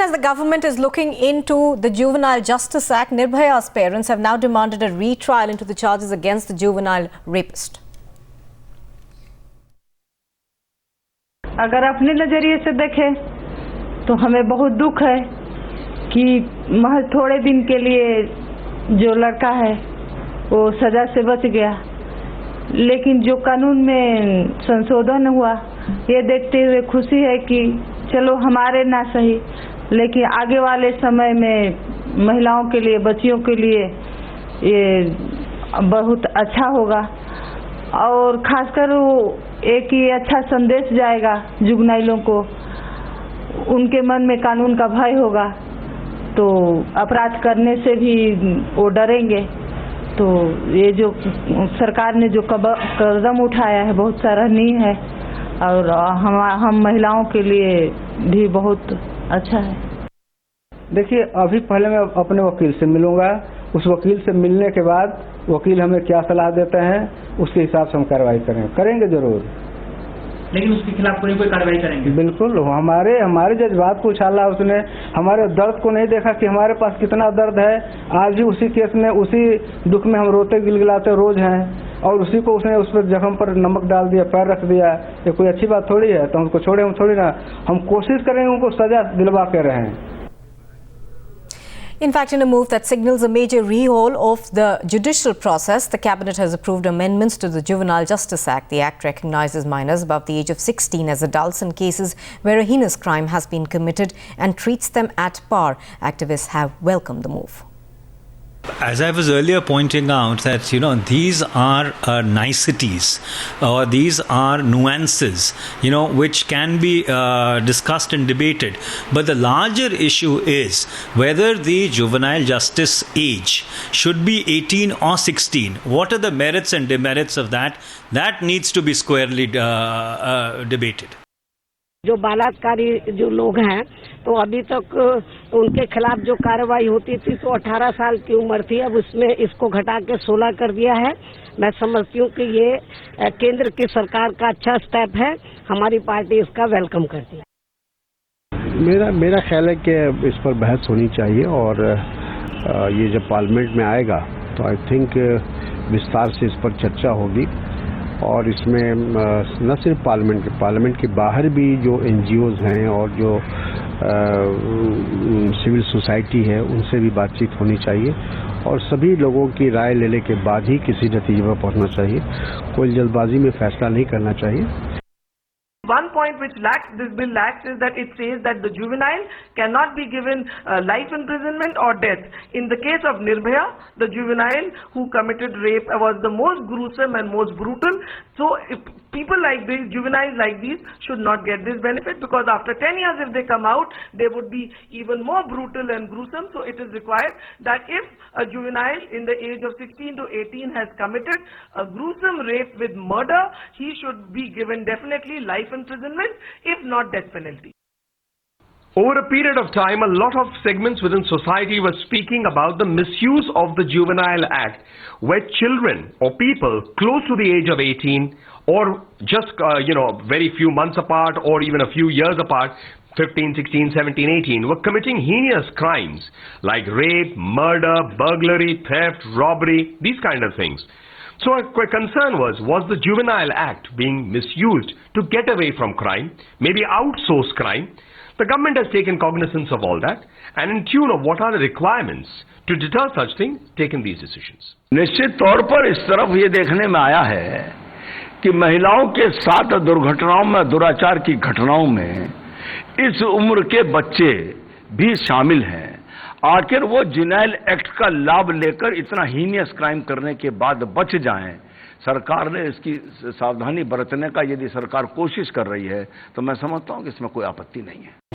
as the government is looking into the Juvenile Justice Act, Nirbhaya's parents have now demanded a retrial into the charges against the juvenile rapist. अगर अपने नजरिए से देखें तो हमें बहुत दुख है कि महज थोड़े दिन के लिए जो लड़का है वो सजा से बच गया, लेकिन जो कानून में संशोधन हुआ ये देखते हुए खुशी है कि चलो हमारे ना सही लेकिन आगे वाले समय में महिलाओं के लिए, बच्चियों के लिए ये बहुत अच्छा होगा और खासकर एक ये अच्छा संदेश जाएगा जुगनाइलों को, उनके मन में कानून का भय होगा तो अपराध करने से भी वो डरेंगे। तो ये जो सरकार ने जो कदम उठाया है बहुत सराहनीय है और हम महिलाओं के लिए भी बहुत अच्छा है। देखिए, अभी पहले मैं अपने वकील से मिलूंगा, उस वकील से मिलने के बाद वकील हमें क्या सलाह देते हैं उसके हिसाब से हम कार्रवाई करेंगे जरूर। लेकिन उसके खिलाफ कोई कार्रवाई करेंगे? बिल्कुल। हमारे जज्बात को उछाला, उसने हमारे दर्द को नहीं देखा कि हमारे पास कितना दर्द है। आज भी उसी केस में, उसी दुख में हम रोते गिलगिलाते रोज हैं और उसी को उसने उस पर जख्म पर नमक डाल दिया, पैर रख दिया। ये कोई अच्छी बात थोड़ी है। तो हम उसको छोड़े, हम थोड़ी ना, हम कोशिश करेंगे उनको सजा दिलवा के रहें। In fact, in a move that signals a major rehaul of the judicial process, the Cabinet has approved amendments to the Juvenile Justice Act. The Act recognises minors above the age of 16 as adults in cases where a heinous crime has been committed and treats them at par. Activists have welcomed the move. As I was earlier pointing out that, these are niceties or these are nuances, which can be discussed and debated. But the larger issue is whether the juvenile justice age should be 18 or 16. What are the merits and demerits of that? That needs to be squarely debated. जो बलात्कारी जो लोग हैं तो अभी तक उनके खिलाफ जो कार्रवाई होती थी तो 18 साल की उम्र थी, अब उसमें इसको घटा के 16 कर दिया है। मैं समझती हूँ कि ये केंद्र की सरकार का अच्छा स्टेप है, हमारी पार्टी इसका वेलकम करती है। मेरा ख्याल है कि इस पर बहस होनी चाहिए और ये जब पार्लियामेंट में आएगा तो आई थिंक विस्तार से इस पर चर्चा होगी और इसमें न सिर्फ पार्लियामेंट के बाहर भी जो NGOs हैं और जो सिविल सोसाइटी है उनसे भी बातचीत होनी चाहिए और सभी लोगों की राय लेने के बाद ही किसी नतीजे पर पहुंचना चाहिए। कोई जल्दबाजी में फैसला नहीं करना चाहिए। One point which this bill lacks is that it says that the juvenile cannot be given life imprisonment or death. In the case of Nirbhaya, the juvenile who committed rape was the most gruesome and most brutal. So if people like these, juveniles like these, should not get this benefit because after 10 years if they come out, they would be even more brutal and gruesome. So it is required that if a juvenile in the age of 16 to 18 has committed a gruesome rape with murder, he should be given definitely life imprisonment, if not death penalty. Over a period of time, a lot of segments within society were speaking about the misuse of the Juvenile Act, where children or people close to the age of 18 or just, very few months apart or even a few years apart, 15, 16, 17, 18, were committing heinous crimes like rape, murder, burglary, theft, robbery, these kind of things. So our concern was the Juvenile Act being misused to get away from crime, maybe outsource crime? The government has taken cognizance of all that and in tune of what are the requirements to deter such things, taken these decisions. निश्चित तौर पर इस तरफ ये देखने में आया है कि महिलाओं के साथ दुर्घटनाओं में, दुराचार की घटनाओं में इस उम्र के बच्चे भी शामिल हैं। आखिर वो जुवेनाइल एक्ट का लाभ लेकर इतना हीनियस क्राइम करने के बाद बच जाएं, सरकार ने इसकी सावधानी बरतने का यदि सरकार कोशिश कर रही है तो मैं समझता हूं कि इसमें कोई आपत्ति नहीं है।